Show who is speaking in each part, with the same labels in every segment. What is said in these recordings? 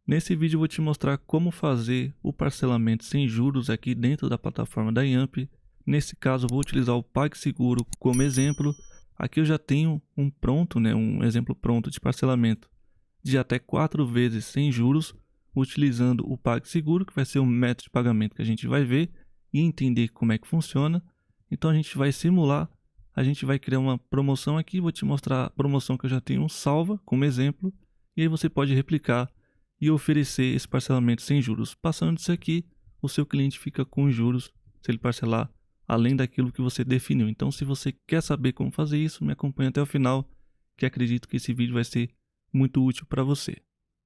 Speaker 1: Nesse vídeo eu vou te mostrar como fazer o parcelamento sem juros aqui dentro da plataforma da Yamp. Nesse caso eu vou utilizar o PagSeguro como exemplo. Aqui eu já tenho um exemplo pronto de parcelamento de até 4 vezes sem juros, utilizando o PagSeguro, que vai ser o método de pagamento que a gente vai ver e entender como é que funciona. Então a gente vai simular, a gente vai criar uma promoção aqui, vou te mostrar a promoção que eu já tenho salva como exemplo, e aí você pode replicar e oferecer esse parcelamento sem juros. Passando disso aqui, o seu cliente fica com juros se ele parcelar além daquilo que você definiu. Então, se você quer saber como fazer isso, me acompanhe até o final, que acredito que esse vídeo vai ser muito útil para você.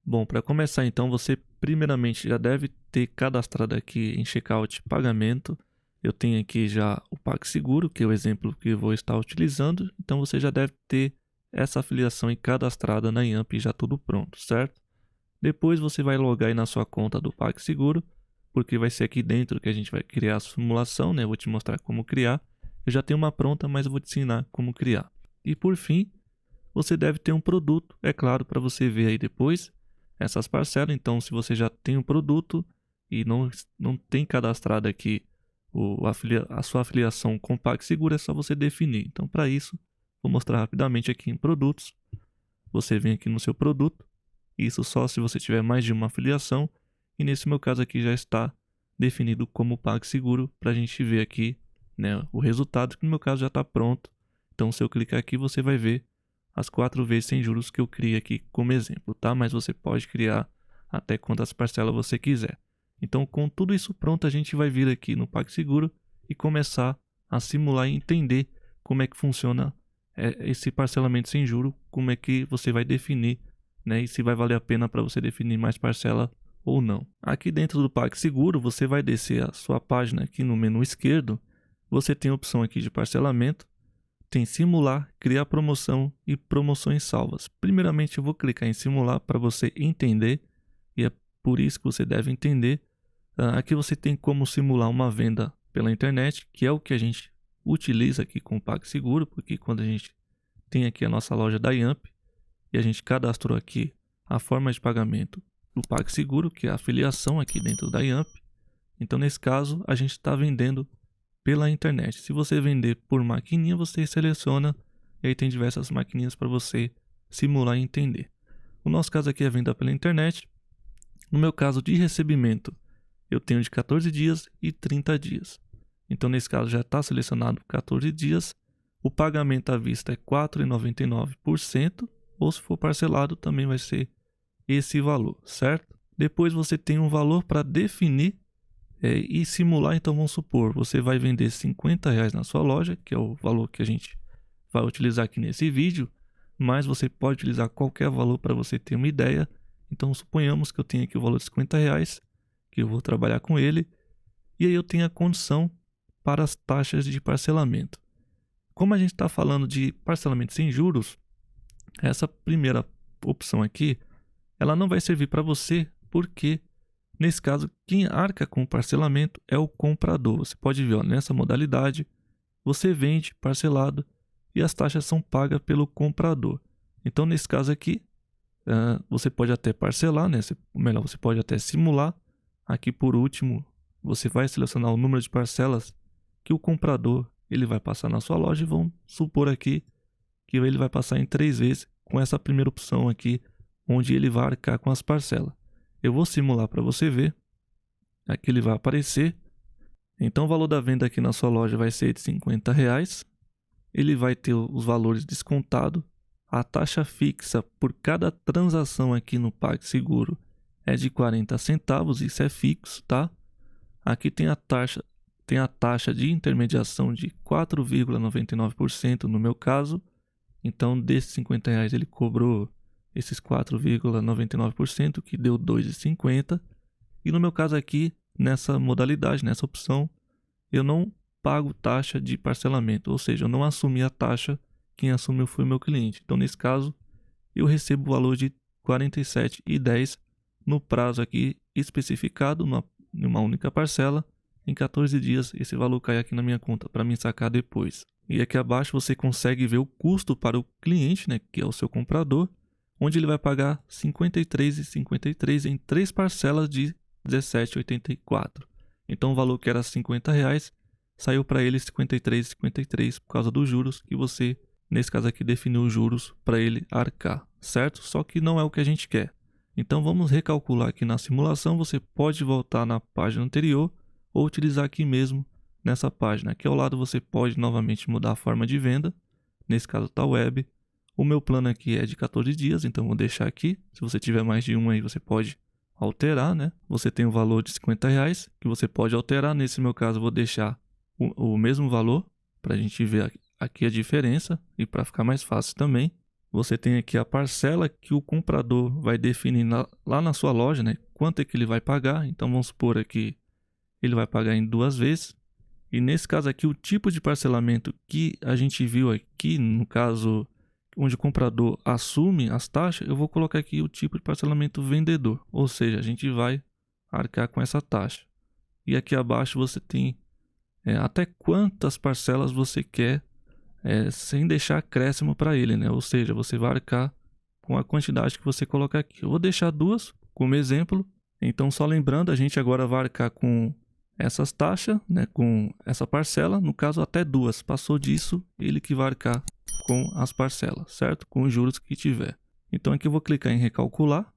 Speaker 1: Bom, para começar então, você primeiramente já deve ter cadastrado aqui em Checkout Pagamento. Eu tenho aqui já o PagSeguro, que é o exemplo que eu vou estar utilizando. Então, você já deve ter essa afiliação aí cadastrada na Yamp já tudo pronto, certo? Depois você vai logar aí na sua conta do PagSeguro, porque vai ser aqui dentro que a gente vai criar a simulação, né? Eu vou te mostrar como criar. Eu já tenho uma pronta, mas eu vou te ensinar como criar. E por fim, você deve ter um produto, é claro, para você ver aí depois essas parcelas. Então, se você já tem um produto e não tem cadastrado aqui a sua afiliação com o PagSeguro, é só você definir. Então, para isso, vou mostrar rapidamente aqui em produtos. Você vem aqui no seu produto. Isso só se você tiver mais de uma afiliação. E nesse meu caso aqui já está definido como PagSeguro para a gente ver aqui, né, o resultado, que no meu caso já está pronto. Então se eu clicar aqui você vai ver as 4 vezes sem juros que eu criei aqui como exemplo, tá? Mas você pode criar até quantas parcelas você quiser. Então com tudo isso pronto a gente vai vir aqui no PagSeguro e começar a simular e entender como é que funciona esse parcelamento sem juros, como é que você vai definir, né, e se vai valer a pena para você definir mais parcela ou não. Aqui dentro do PagSeguro, você vai descer a sua página aqui no menu esquerdo. Você tem a opção aqui de parcelamento, tem simular, criar promoção e promoções salvas. Primeiramente eu vou clicar em simular para você entender, e é por isso que você deve entender. Aqui você tem como simular uma venda pela internet, que é o que a gente utiliza aqui com o PagSeguro, porque quando a gente tem aqui a nossa loja da Yamp, e a gente cadastrou aqui a forma de pagamento do PagSeguro, que é a afiliação aqui dentro da Yamp. Então, nesse caso, a gente está vendendo pela internet. Se você vender por maquininha, você seleciona e aí tem diversas maquininhas para você simular e entender. O nosso caso aqui é venda pela internet. No meu caso de recebimento, eu tenho de 14 dias e 30 dias. Então, nesse caso, já está selecionado 14 dias. O pagamento à vista é 4,99%. Ou se for parcelado também vai ser esse valor, certo? Depois você tem um valor para definir e simular. Então vamos supor, você vai vender R$50 na sua loja, que é o valor que a gente vai utilizar aqui nesse vídeo, mas você pode utilizar qualquer valor para você ter uma ideia. Então suponhamos que eu tenho aqui o valor de R$50, que eu vou trabalhar com ele, e aí eu tenho a condição para as taxas de parcelamento. Como a gente está falando de parcelamento sem juros, essa primeira opção aqui, ela não vai servir para você, porque nesse caso quem arca com o parcelamento é o comprador. Você pode ver, ó, nessa modalidade você vende parcelado e as taxas são pagas pelo comprador. Então nesse caso aqui você pode até parcelar, né? Melhor, você pode até simular. Aqui por último você vai selecionar o número de parcelas que o comprador ele vai passar na sua loja, e vamos supor aqui que ele vai passar em 3 vezes com essa primeira opção aqui, onde ele vai arcar com as parcelas. Eu vou simular para você ver. Aqui ele vai aparecer. Então o valor da venda aqui na sua loja vai ser de R$50. Ele vai ter os valores descontados. A taxa fixa por cada transação aqui no PagSeguro é de 40 centavos, isso é fixo, tá? Aqui tem a taxa de intermediação de 4,99% no meu caso. Então, desses R$50 ele cobrou esses 4,99%, que deu R$2,50. E no meu caso aqui, nessa modalidade, nessa opção, eu não pago taxa de parcelamento. Ou seja, eu não assumi a taxa, quem assumiu foi o meu cliente. Então, nesse caso, eu recebo o valor de R$47,10 no prazo aqui especificado, numa única parcela. Em 14 dias, esse valor cai aqui na minha conta para me sacar depois. E aqui abaixo você consegue ver o custo para o cliente, né, que é o seu comprador, onde ele vai pagar R$ 53,53 em 3 parcelas de R$ 17,84. Então o valor que era R$ 50 saiu para ele R$ 53,53 por causa dos juros que você, nesse caso aqui, definiu os juros para ele arcar, certo? Só que não é o que a gente quer. Então vamos recalcular aqui na simulação. Você pode voltar na página anterior ou utilizar aqui mesmo nessa página. Aqui ao lado você pode novamente mudar a forma de venda. Nesse caso está web. O meu plano aqui é de 14 dias, então vou deixar aqui. Se você tiver mais de um aí, você pode alterar, né? Você tem o valor de R$ 50 que você pode alterar. Nesse meu caso, eu vou deixar o mesmo valor para a gente ver aqui a diferença e para ficar mais fácil também. Você tem aqui a parcela que o comprador vai definir lá na sua loja, né? Quanto é que ele vai pagar. Então vamos supor aqui, ele vai pagar em 2 vezes. E nesse caso aqui, o tipo de parcelamento que a gente viu aqui, no caso onde o comprador assume as taxas, eu vou colocar aqui o tipo de parcelamento vendedor. Ou seja, a gente vai arcar com essa taxa. E aqui abaixo você tem até quantas parcelas você quer, sem deixar acréscimo para ele, né? Ou seja, você vai arcar com a quantidade que você colocar aqui. Eu vou deixar 2 como exemplo. Então, só lembrando, a gente agora vai arcar com essas taxas, né? Com essa parcela, no caso até 2. Passou disso, ele que vai arcar com as parcelas, certo? Com os juros que tiver. Então aqui eu vou clicar em recalcular.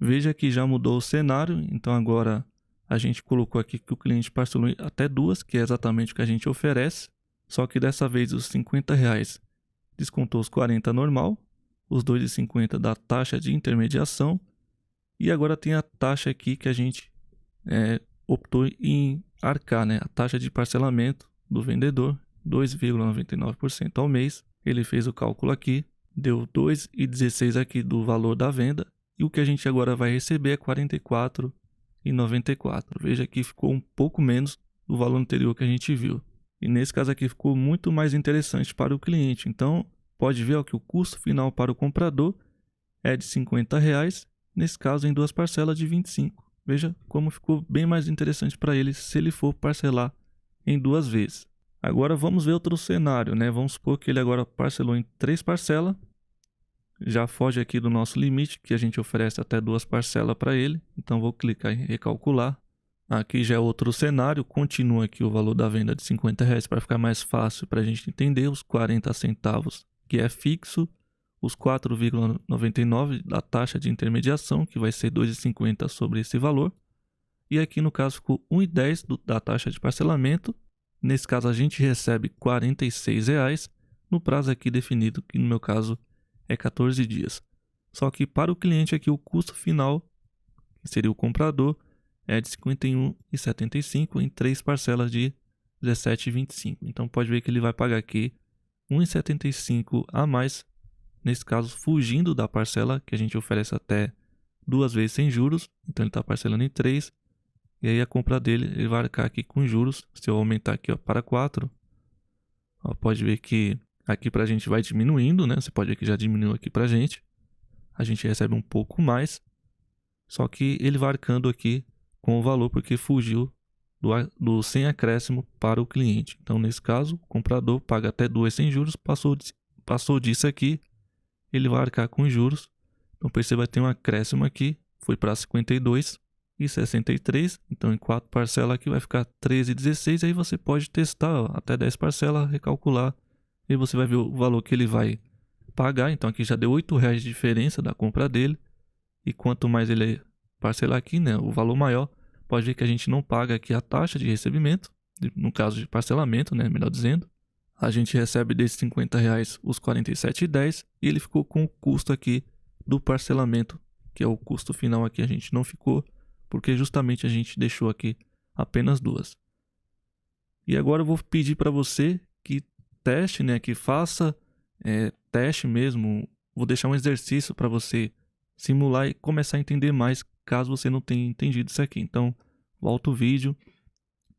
Speaker 1: Veja que já mudou o cenário. Então agora a gente colocou aqui que o cliente parcelou até 2, que é exatamente o que a gente oferece. Só que dessa vez os R$ 50 descontou os 40 normal, os 2,50 da taxa de intermediação. E agora tem a taxa aqui que a gente optou em arcar, né? A taxa de parcelamento do vendedor, 2,99% ao mês. Ele fez o cálculo aqui, deu 2,16 aqui do valor da venda. E o que a gente agora vai receber é R$ 44,94. Veja que ficou um pouco menos do valor anterior que a gente viu. E nesse caso aqui ficou muito mais interessante para o cliente. Então, pode ver que o custo final para o comprador é de R$ 50, nesse caso em 2 parcelas de 25. Veja como ficou bem mais interessante para ele se ele for parcelar em 2 vezes. Agora vamos ver outro cenário, né? Vamos supor que ele agora parcelou em 3 parcelas. Já foge aqui do nosso limite, que a gente oferece até 2 parcelas para ele. Então vou clicar em recalcular. Aqui já é outro cenário, continua aqui o valor da venda de R$ 50 para ficar mais fácil para a gente entender, os 40 centavos que é fixo, os 4,99 da taxa de intermediação, que vai ser 2,50 sobre esse valor, e aqui no caso ficou 1,10 da taxa de parcelamento. Nesse caso a gente recebe R$ 46 no prazo aqui definido, que no meu caso é 14 dias. Só que para o cliente aqui o custo final, que seria o comprador, é de R$ 51,75 em 3 parcelas de R$ 17,25. Então pode ver que ele vai pagar aqui R$ 1,75 a mais, nesse caso fugindo da parcela que a gente oferece até 2 vezes sem juros. Então ele está parcelando em 3. E aí a compra dele, ele vai arcar aqui com juros. Se eu aumentar aqui para 4, pode ver que aqui para a gente vai diminuindo, né? Você pode ver que já diminuiu aqui para a gente. A gente recebe um pouco mais. Só que ele vai arcando aqui com o valor porque fugiu do sem acréscimo para o cliente. Então, nesse caso, o comprador paga até 2 sem juros, passou disso aqui, ele vai arcar com juros. Então, perceba que tem um acréscimo aqui, foi para 52,63. Então, em 4 parcelas aqui vai ficar 13,16. Aí você pode testar até 10 parcelas, recalcular, e você vai ver o valor que ele vai pagar. Então, aqui já deu R$ 8 de diferença da compra dele. E quanto mais ele parcelar aqui, né, o valor maior, pode ver que a gente não paga aqui a taxa de recebimento, no caso de parcelamento, né, melhor dizendo. A gente recebe desses R$ 50 os R$ 47,10 e ele ficou com o custo aqui do parcelamento, que é o custo final aqui a gente não ficou, porque justamente a gente deixou aqui apenas 2. E agora eu vou pedir para você que teste, né, que faça teste mesmo. Vou deixar um exercício para você simular e começar a entender mais, caso você não tenha entendido isso aqui. Então, volta o vídeo,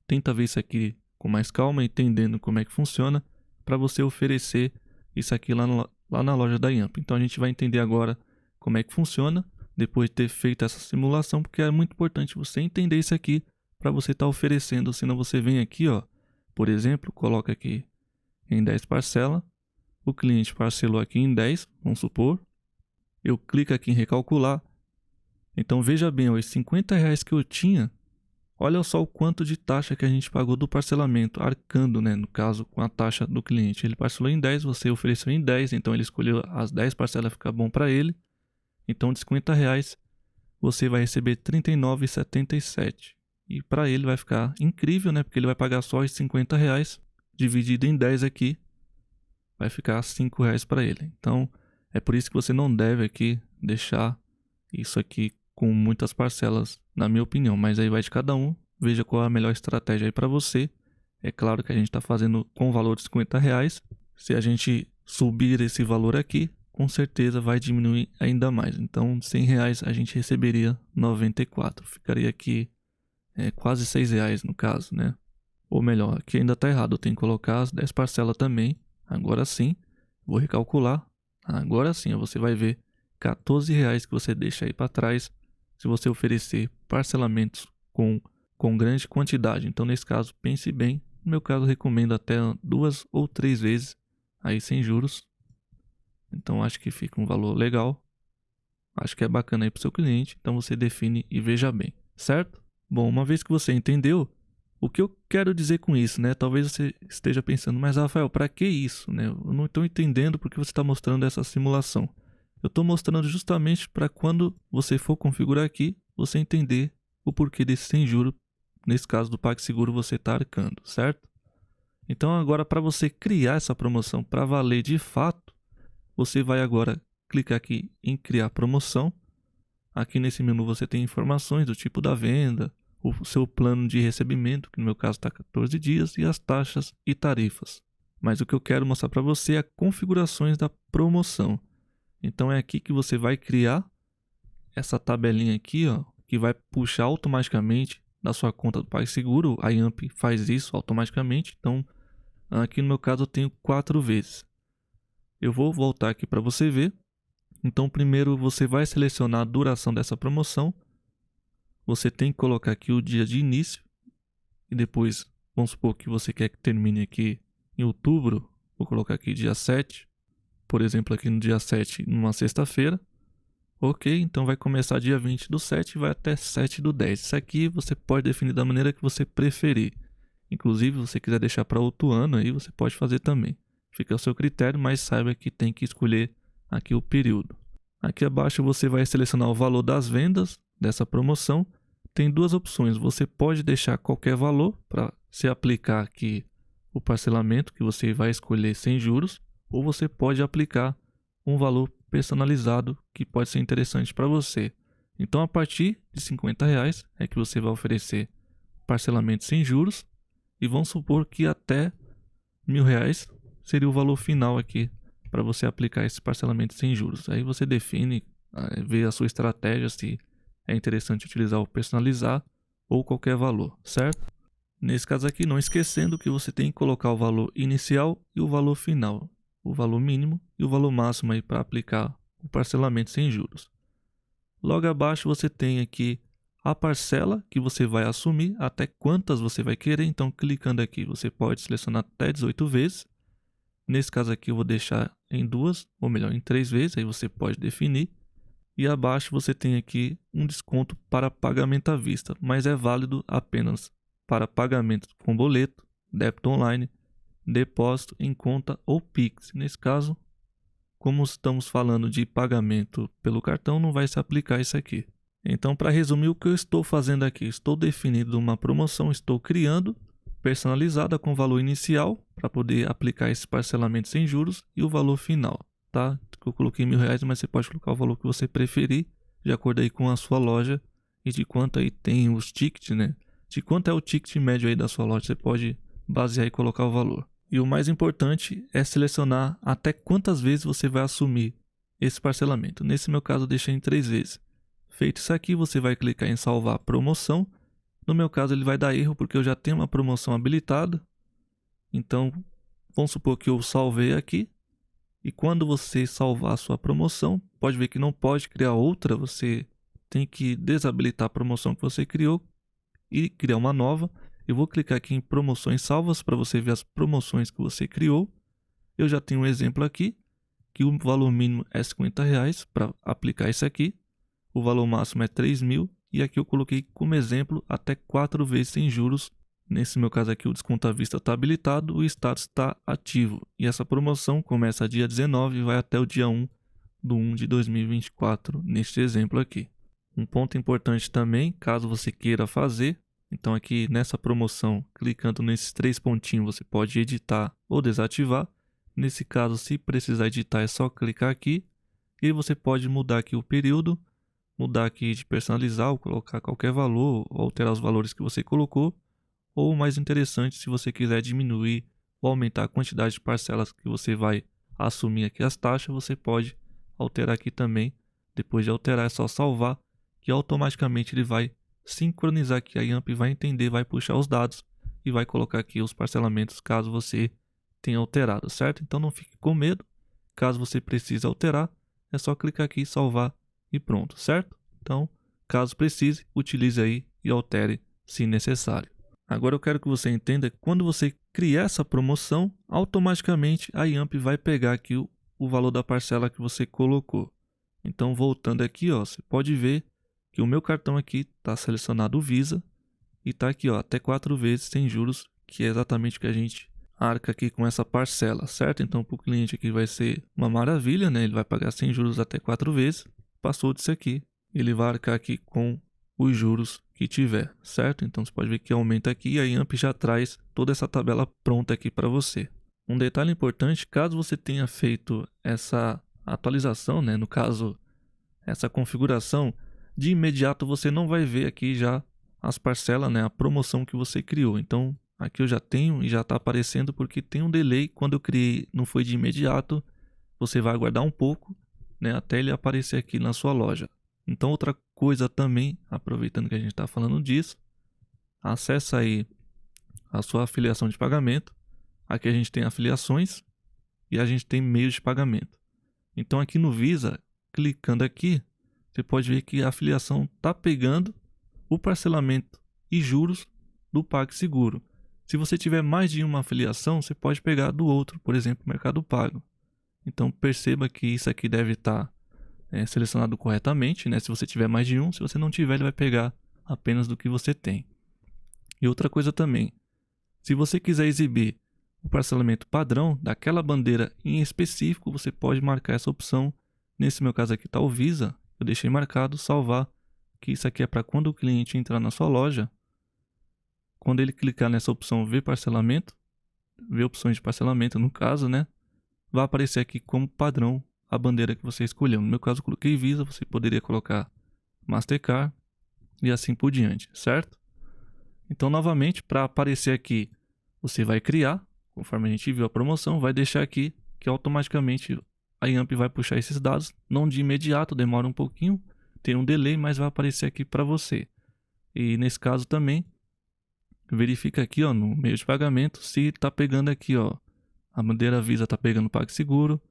Speaker 1: tenta ver isso aqui com mais calma, entendendo como é que funciona, para você oferecer isso aqui lá na loja da Yamp. Então, a gente vai entender agora como é que funciona, depois de ter feito essa simulação, porque é muito importante você entender isso aqui, para você estar oferecendo. Senão você vem aqui, por exemplo, coloca aqui em 10 parcelas, o cliente parcelou aqui em 10, vamos supor. eu clico aqui em recalcular. Então veja bem, os R$50 que eu tinha, olha só o quanto de taxa que a gente pagou do parcelamento, arcando, né, no caso, com a taxa do cliente. Ele parcelou em 10, você ofereceu em 10, então ele escolheu as 10 parcelas, ficar bom para ele. Então de R$50, você vai receber R$39,77. E para ele vai ficar incrível, né, porque ele vai pagar só os R$50, dividido em 10 aqui, vai ficar R$5 para ele. Então é por isso que você não deve aqui deixar isso aqui com muitas parcelas, na minha opinião, mas aí vai de cada um. Veja qual é a melhor estratégia aí para você. É claro que a gente está fazendo com o valor de R$50. Se a gente subir esse valor aqui, com certeza vai diminuir ainda mais. Então, R$100 a gente receberia 94. Ficaria aqui quase R$6 no caso, né? Ou melhor, aqui ainda está errado. Eu tenho que colocar as 10 parcelas também. Agora sim, vou recalcular. Agora sim, você vai ver R$14 que você deixa aí para trás se você oferecer parcelamentos com grande quantidade. Então, nesse caso, pense bem. No meu caso, recomendo até 2 ou 3 vezes, aí sem juros. Então, acho que fica um valor legal. Acho que é bacana aí para o seu cliente. Então, você define e veja bem, certo? Bom, uma vez que você entendeu, o que eu quero dizer com isso, né? Talvez você esteja pensando, mas Rafael, para que isso, né? Eu não estou entendendo porque você está mostrando essa simulação. Eu estou mostrando justamente para quando você for configurar aqui, você entender o porquê desse sem juro. Nesse caso do PagSeguro, você está arcando, certo? Então agora, para você criar essa promoção para valer de fato, você vai agora clicar aqui em criar promoção. Aqui nesse menu você tem informações do tipo da venda, o seu plano de recebimento, que no meu caso está 14 dias, e as taxas e tarifas. Mas o que eu quero mostrar para você é configurações da promoção. Então é aqui que você vai criar essa tabelinha aqui, ó, que vai puxar automaticamente da sua conta do PagSeguro. A Yamp faz isso automaticamente. Então aqui no meu caso eu tenho 4 vezes. Eu vou voltar aqui para você ver. Então primeiro você vai selecionar a duração dessa promoção. Você tem que colocar aqui o dia de início. E depois, vamos supor que você quer que termine aqui em outubro. Vou colocar aqui dia 7. Por exemplo, aqui no dia 7, numa sexta-feira. Ok, então vai começar dia 20/7 e vai até 7/10. Isso aqui você pode definir da maneira que você preferir. Inclusive, se você quiser deixar para outro ano, aí você pode fazer também. Fica ao seu critério, mas saiba que tem que escolher aqui o período. Aqui abaixo você vai selecionar o valor das vendas dessa promoção. Tem 2 opções. Você pode deixar qualquer valor para se aplicar aqui o parcelamento que você vai escolher sem juros. Ou você pode aplicar um valor personalizado que pode ser interessante para você. Então, a partir de R$50 é que você vai oferecer parcelamento sem juros. E vamos supor que até R$1.000 seria o valor final aqui para você aplicar esse parcelamento sem juros. Aí você define, vê a sua estratégia, se é interessante utilizar o personalizar ou qualquer valor, certo? Nesse caso aqui, não esquecendo que você tem que colocar o valor inicial e o valor final. O valor mínimo e o valor máximo aí para aplicar o parcelamento sem juros. Logo abaixo você tem aqui a parcela que você vai assumir, até quantas você vai querer. Então, clicando aqui, você pode selecionar até 18 vezes. Nesse caso aqui eu vou deixar em 2, ou melhor, em 3 vezes, aí você pode definir. E abaixo você tem aqui um desconto para pagamento à vista, mas é válido apenas para pagamento com boleto, débito online, depósito em conta ou Pix. Nesse caso, como estamos falando de pagamento pelo cartão, não vai se aplicar isso aqui. Então, para resumir o que eu estou fazendo aqui, estou definindo uma promoção, estou criando, personalizada com valor inicial, para poder aplicar esse parcelamento sem juros, e o valor final, tá? Eu coloquei R$1.000, mas você pode colocar o valor que você preferir, de acordo aí com a sua loja, e de quanto aí tem os tickets, né? De quanto é o ticket médio aí da sua loja, você pode basear e colocar o valor. E o mais importante é selecionar até quantas vezes você vai assumir esse parcelamento. Nesse meu caso, eu deixei em 3 vezes. Feito isso aqui, você vai clicar em salvar a promoção. No meu caso, ele vai dar erro porque eu já tenho uma promoção habilitada. Então, vamos supor que eu salvei aqui. E quando você salvar a sua promoção, pode ver que não pode criar outra. Você tem que desabilitar a promoção que você criou e criar uma nova. Eu vou clicar aqui em promoções salvas para você ver as promoções que você criou. Eu já tenho um exemplo aqui. que o valor mínimo é R$50 para aplicar isso aqui, o valor máximo é 3.000 e aqui eu coloquei como exemplo até 4 vezes sem juros. Nesse meu caso aqui o desconto à vista está habilitado, o status está ativo e essa promoção começa dia 19 e vai até o dia 1/1 de 2024, neste exemplo aqui. Um ponto importante também, caso você queira fazer, então aqui nessa promoção, clicando nesses 3 pontinhos, você pode editar ou desativar. Nesse caso, se precisar editar, é só clicar aqui e você pode mudar aqui o período, mudar aqui de personalizar ou colocar qualquer valor, ou alterar os valores que você colocou, ou mais interessante, se você quiser diminuir ou aumentar a quantidade de parcelas que você vai assumir aqui as taxas, você pode alterar aqui também. Depois de alterar é só salvar, que automaticamente ele vai sincronizar aqui, a Yamp vai entender, vai puxar os dados e vai colocar aqui os parcelamentos caso você tenha alterado, certo? Então não fique com medo, caso você precise alterar, é só clicar aqui, salvar e pronto, certo? Então, caso precise, utilize aí e altere se necessário. Agora eu quero que você entenda que quando você criar essa promoção, automaticamente a Yamp vai pegar aqui o valor da parcela que você colocou. Então, voltando aqui, ó, você pode ver que o meu cartão aqui está selecionado o Visa e está aqui, ó, até 4 vezes sem juros, que é exatamente o que a gente arca aqui com essa parcela, certo? Então, para o cliente aqui vai ser uma maravilha, né? Ele vai pagar sem juros até 4 vezes. Passou disso aqui, ele vai arcar aqui com os juros que tiver, certo? Então, você pode ver que aumenta aqui e a Yamp já traz toda essa tabela pronta aqui para você. Um detalhe importante, caso você tenha feito essa atualização, né? No caso, essa configuração, de imediato você não vai ver aqui já as parcelas, né? A promoção que você criou. Então, aqui eu já tenho e já está aparecendo porque tem um delay. Quando eu criei, não foi de imediato. Você vai aguardar um pouco, né? Até ele aparecer aqui na sua loja. Então, outra coisa também, aproveitando que a gente está falando disso, acessa aí a sua afiliação de pagamento. Aqui a gente tem afiliações e a gente tem meios de pagamento. Então, aqui no Visa, clicando aqui, você pode ver que a afiliação está pegando o parcelamento e juros do PagSeguro. Se você tiver mais de uma afiliação, você pode pegar do outro, por exemplo, Mercado Pago. Então perceba que isso aqui deve estar selecionado corretamente, né? Se você tiver mais de um, se você não tiver, ele vai pegar apenas do que você tem. E outra coisa também, se você quiser exibir o parcelamento padrão daquela bandeira em específico, você pode marcar essa opção. Nesse meu caso aqui está o Visa, eu deixei marcado, salvar, que isso aqui é para quando o cliente entrar na sua loja, quando ele clicar nessa opção ver parcelamento, ver opções de parcelamento no caso, né, vai aparecer aqui como padrão a bandeira que você escolheu. No meu caso eu coloquei Visa, você poderia colocar Mastercard e assim por diante, certo? Então novamente, para aparecer aqui, você vai criar, conforme a gente viu a promoção, vai deixar aqui que automaticamente a Yamp vai puxar esses dados, não de imediato, demora um pouquinho, tem um delay, mas vai aparecer aqui para você. E nesse caso também, verifica aqui, ó, no meio de pagamento, se está pegando aqui, ó, a bandeira Visa está pegando PagSeguro,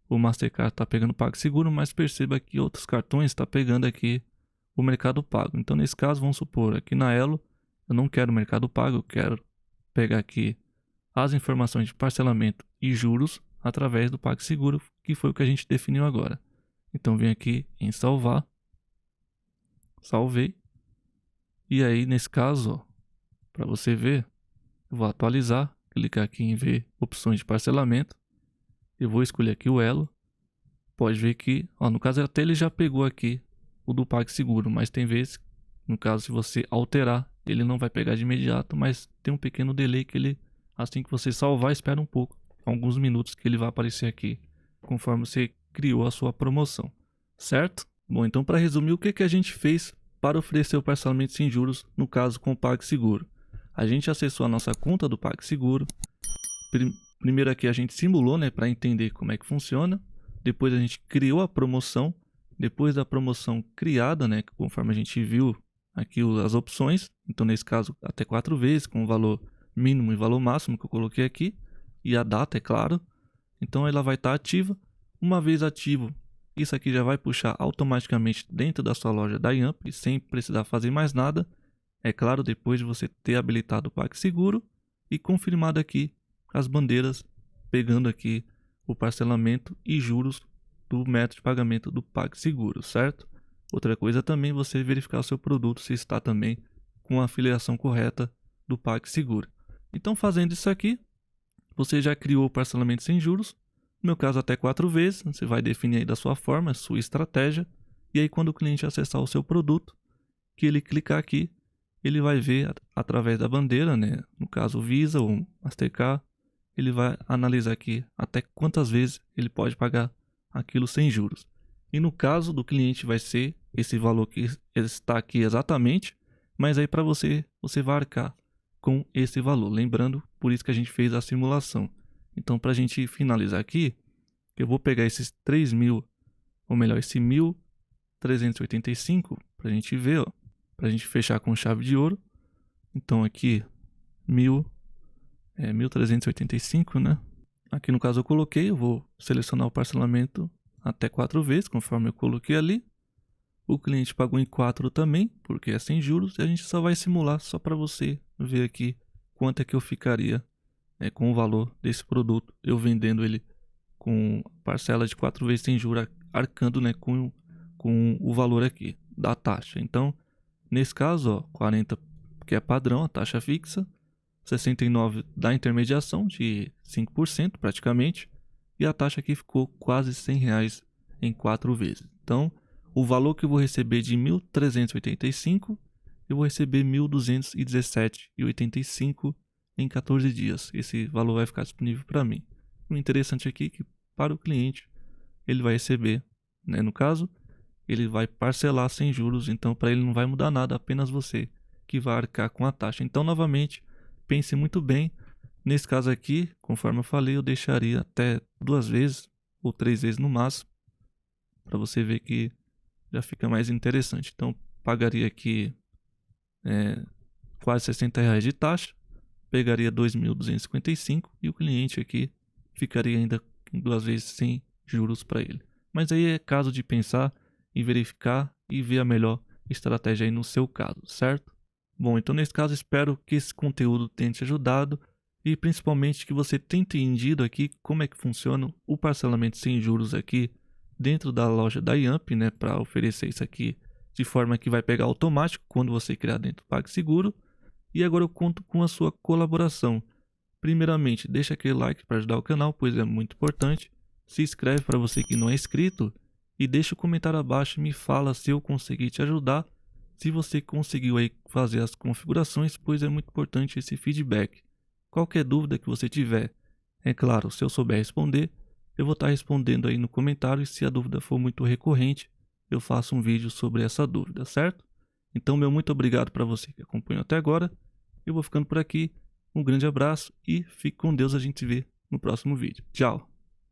Speaker 1: o Mastercard está pegando PagSeguro, mas perceba que outros cartões está pegando aqui o Mercado Pago. Então nesse caso, vamos supor, aqui na Elo, eu não quero o Mercado Pago, eu quero pegar aqui as informações de parcelamento e juros através do PagSeguro, que foi o que a gente definiu agora. Então vem aqui em salvar, salvei, e aí nesse caso, para você ver, eu vou atualizar, clicar aqui em ver opções de parcelamento, eu vou escolher aqui o Elo, pode ver que, ó, no caso até ele já pegou aqui o do PagSeguro, mas tem vezes, no caso se você alterar, ele não vai pegar de imediato, mas tem um pequeno delay que ele, assim que você salvar, espera um pouco, alguns minutos que ele vai aparecer aqui, conforme você criou a sua promoção, certo? Bom, então para resumir, o que a gente fez para oferecer o parcelamento sem juros, no caso com o PagSeguro? A gente acessou a nossa conta do PagSeguro, primeiro aqui a gente simulou, né, para entender como é que funciona, depois a gente criou a promoção, depois da promoção criada, né, conforme a gente viu aqui as opções, então nesse caso até 4 vezes, com o valor mínimo e valor máximo que eu coloquei aqui, e a data, é claro, então ela vai estar ativa. Uma vez ativo, isso aqui já vai puxar automaticamente dentro da sua loja da Yamp, sem precisar fazer mais nada, é claro, depois de você ter habilitado o PagSeguro e confirmado aqui as bandeiras, pegando aqui o parcelamento e juros do método de pagamento do PagSeguro, certo? Outra coisa também você verificar o seu produto se está também com a afiliação correta do PagSeguro. Então, fazendo isso aqui, você já criou o parcelamento sem juros, no meu caso até 4 vezes, você vai definir aí da sua forma, sua estratégia, e aí quando o cliente acessar o seu produto, que ele clicar aqui, ele vai ver através da bandeira, né? No caso Visa ou Mastercard, ele vai analisar aqui até quantas vezes ele pode pagar aquilo sem juros. E no caso do cliente vai ser esse valor que está aqui exatamente, mas aí para você vai arcar com esse valor. Lembrando, por isso que a gente fez a simulação. Então, para a gente finalizar aqui, eu vou pegar esses 3.000, ou melhor, esse 1.385, para a gente ver, ó, para a gente fechar com chave de ouro. Então, aqui, 1.385, né? Aqui no caso eu coloquei, eu vou selecionar o parcelamento até 4 vezes, conforme eu coloquei ali. O cliente pagou em 4 também, porque é sem juros, e a gente só vai simular só para você ver aqui quanto é que eu ficaria com o valor desse produto, eu vendendo ele com parcela de 4 vezes sem juros, arcando, né, com o valor aqui da taxa. Então, nesse caso, ó, 40 que é padrão, a taxa fixa, 69 da intermediação de 5% praticamente, e a taxa aqui ficou quase R$100 em 4 vezes. Então, o valor que eu vou receber de 1.385, eu vou receber 1.217,85 em 14 dias. Esse valor vai ficar disponível para mim. O interessante aqui é que para o cliente ele vai receber, né, no caso, ele vai parcelar sem juros, então para ele não vai mudar nada, apenas você que vai arcar com a taxa. Então, novamente, pense muito bem. Nesse caso aqui, conforme eu falei, eu deixaria até 2 vezes ou 3 vezes no máximo, para você ver que já fica mais interessante. Então, pagaria aqui quase R$60 de taxa, pegaria 2.255 e o cliente aqui ficaria ainda 2 vezes sem juros para ele. Mas aí é caso de pensar e verificar e ver a melhor estratégia aí no seu caso, certo? Bom, então nesse caso espero que esse conteúdo tenha te ajudado e principalmente que você tenha entendido aqui como é que funciona o parcelamento sem juros aqui dentro da loja da Yamp, né, para oferecer isso aqui de forma que vai pegar automático quando você criar dentro do PagSeguro. E agora eu conto com a sua colaboração. Primeiramente, deixa aquele like para ajudar o canal, pois é muito importante. Se inscreve para você que não é inscrito e deixa o comentário abaixo e me fala se eu consegui te ajudar, se você conseguiu aí fazer as configurações, pois é muito importante esse feedback. Qualquer dúvida que você tiver, é claro, se eu souber responder, eu vou estar respondendo aí no comentário, e se a dúvida for muito recorrente, eu faço um vídeo sobre essa dúvida, certo? Então, meu muito obrigado para você que acompanhou até agora. Eu vou ficando por aqui. Um grande abraço e fique com Deus, a gente se vê no próximo vídeo. Tchau!